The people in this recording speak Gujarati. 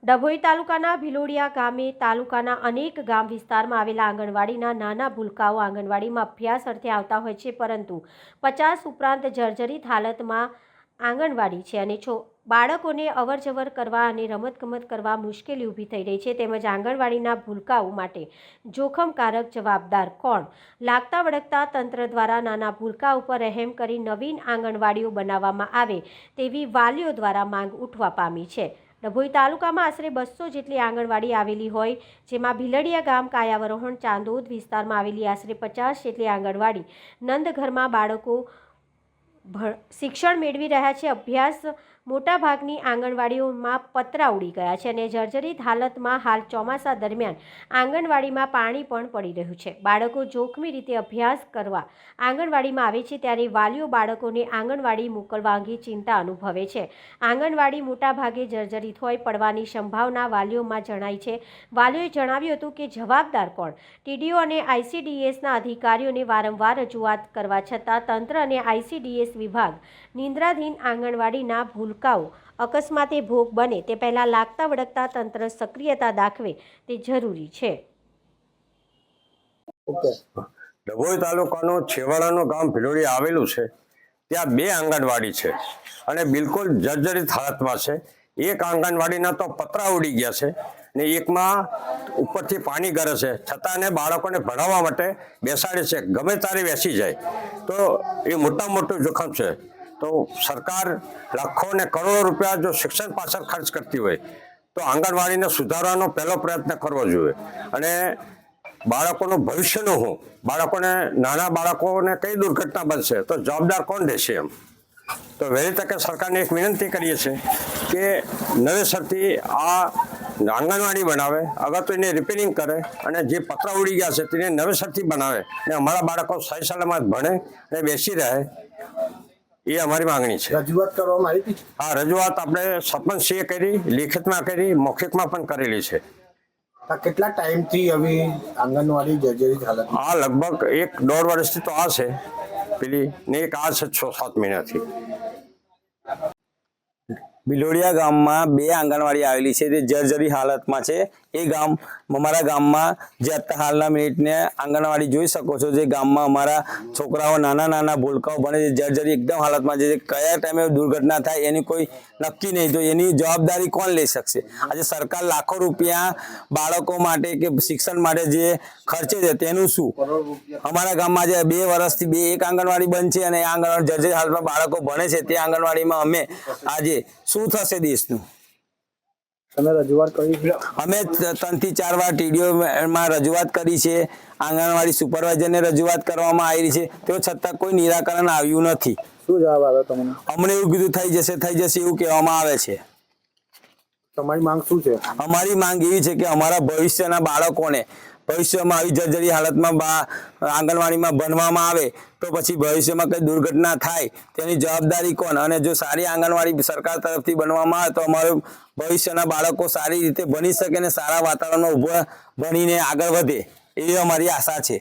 ડભોઈ તાલુકાના ભિલોડિયા ગામે તાલુકાના અનેક ગામ વિસ્તારમાં આવેલા આંગણવાડીના નાના ભૂલકાઓ આંગણવાડીમાં અભ્યાસ અર્થે આવતા હોય છે, પરંતુ 50 ઉપરાંત જર્જરિત હાલતમાં આંગણવાડી છે અને બાળકોને અવરજવર કરવા અને રમતગમત કરવા મુશ્કેલી ઊભી થઈ રહી છે। તેમજ આંગણવાડીના ભૂલકાઓ માટે જોખમકારક જવાબદાર કોણ? લાગતા વળગતા તંત્ર દ્વારા નાના ભૂલકા ઉપર રહેમ કરી નવીન આંગણવાડીઓ બનાવવામાં આવે તેવી વાલીઓ દ્વારા માંગ ઉઠવા પામી છે। ડભોઈ તાલુકામાં આશરે 200 જેટલી આંગણવાડી આવેલી હોય, જેમાં ભિલડિયા ગામ, કાયાવરોહણ, ચાંદોદ વિસ્તારમાં આવેલી આશરે 50 જેટલી આંગણવાડી નંદઘરમાં બાળકો શિક્ષણ મેળવી રહ્યા છે। અભ્યાસ મોટાભાગની આંગણવાડીઓમાં પતરા ઉડી ગયા છે અને જર્જરિત હાલતમાં હાલ ચોમાસા દરમિયાન આંગણવાડીમાં પાણી પણ પડી રહ્યું છે। બાળકો જોખમી રીતે અભ્યાસ કરવા આંગણવાડીમાં આવે છે, ત્યારે વાલીઓ બાળકોને આંગણવાડી મોકલવા અંગે ચિંતા અનુભવે છે। આંગણવાડી મોટાભાગે જર્જરિત હોય પડવાની સંભાવના વાલીઓમાં જણાઈ છે। વાલીઓએ જણાવ્યું હતું કે જવાબદાર કોણ? ટીડીઓ અને આઈસીડીએસના અધિકારીઓને વારંવાર રજૂઆત કરવા છતાં તંત્ર અને આઈસીડીએસ વિભાગ નિંદ્રાધીન આંગણવાડીના ભૂલકાઓ અકસ્માતે ભોગ બને તે પહેલાં લાગતા વળગતા તંત્ર સક્રિયતા દાખવે તે જરૂરી છે। ડભોઈ તાલુકાનું છેવાડાનું ગામ ભિલોડિયા આવેલું છે, ત્યાં 2 આંગણવાડી છે અને બિલકુલ જર્જરિત હાલતમાં છે। એક આંગણવાડીના તો પતરા ઉડી ગયા છે ને એકમાં ઉપરથી પાણી ગરે છે, છતાં એને બાળકોને ભણાવવા માટે બેસાડે છે, ગમે ત્યારે બેસી જાય તો એ મોટું જોખમ છે। તો સરકાર લાખો ને કરોડો રૂપિયા જો શિક્ષણ પાછળ ખર્ચ કરતી હોય તો આંગણવાડીને સુધારવાનો પહેલો પ્રયત્ન કરવો જોઈએ અને બાળકોનું ભવિષ્યનું હું, બાળકોને નાના બાળકોને કઈ દુર્ઘટના બનશે તો જવાબદાર કોણ રહેશે? એમ તો વહેલી તકે સરકારને એક વિનંતી કરીએ છીએ કે નવેસરથી આ આંગણવાડી બનાવે, અગર તો એને રિપેરિંગ કરે અને જે પતરા ઉડી ગયા છે તેને નવેસરથી બનાવે અને અમારા બાળકો સહી સલામત ભણે અને બેસી રહે, એ અમારી માંગણી છે। રજૂઆત કરવામાં આવી હતી? હા, રજૂઆત આપણે સરપંચશ્રીએ કરી, લેખિતમાં કરી, મૌખિકમાં પણ કરેલી છે। કેટલા ટાઈમથી હવે આંગણવાડી જર્જરિત હાલત? આ લગભગ 1-1.5 વર્ષથી તો આ છે પેલી ને એક આ છે 6-7 મહિનાથી। ભિલોડિયા ગામમાં 2 આંગણવાડી આવેલી છે, તે જર્જરી હાલતમાં છે। એ ગામ અમારા ગામમાં જે અત્યારે હાલના મિનિટને આંગણવાડી જોઈ શકો છો, જે ગામમાં અમારા છોકરાઓ નાના ભૂલકાઓ ભણે છે, જર્જરી એકદમ હાલતમાં છે। કયા ટાઈમે દુર્ઘટના થાય એની કોઈ નક્કી નહીં, તો એની જવાબદારી કોણ લઈ શકશે? આજે સરકાર લાખો રૂપિયા બાળકો માટે કે શિક્ષણ માટે જે ખર્ચે છે તેનું શું? અમારા ગામમાં જે 2 વર્ષથી એક આંગણવાડી બંધ છે અને આંગણવાડી જર્જરી હાલતમાં બાળકો ભણે છે, તે આંગણવાડીમાં અમે આજે શું થશે દેશનું? તમે રજૂઆત કરી? અમે 3 થી 4 વાર ટીડીઓમાં રજૂઆત કરી છે, આંગણવાડી સુપરવાઇઝરને રજૂઆત કરવામાં આવી છે, તે છતાં કોઈ નિરાકરણ આવ્યું નથી। શું જવાબ આવ્યો તમને? અમને એવું કીધું થઈ જશે એવું કહેવામાં આવે છે। તમારી માંગ શું છે? અમારી માંગ એવી છે કે અમારા ભવિષ્યના બાળકોને ભવિષ્યમાં આવી જર્જરી હાલતમાં આંગણવાડીમાં ભણવામાં આવે તો પછી ભવિષ્યમાં કઈ દુર્ઘટના થાય તેની જવાબદારી કોણ? અને જો સારી આંગણવાડી સરકાર તરફથી બનવામાં આવે તો અમારું ભવિષ્યના બાળકો સારી રીતે ભણી શકે અને સારા વાતાવરણમાં ઊભા ભણીને આગળ વધે, એવી અમારી આશા છે।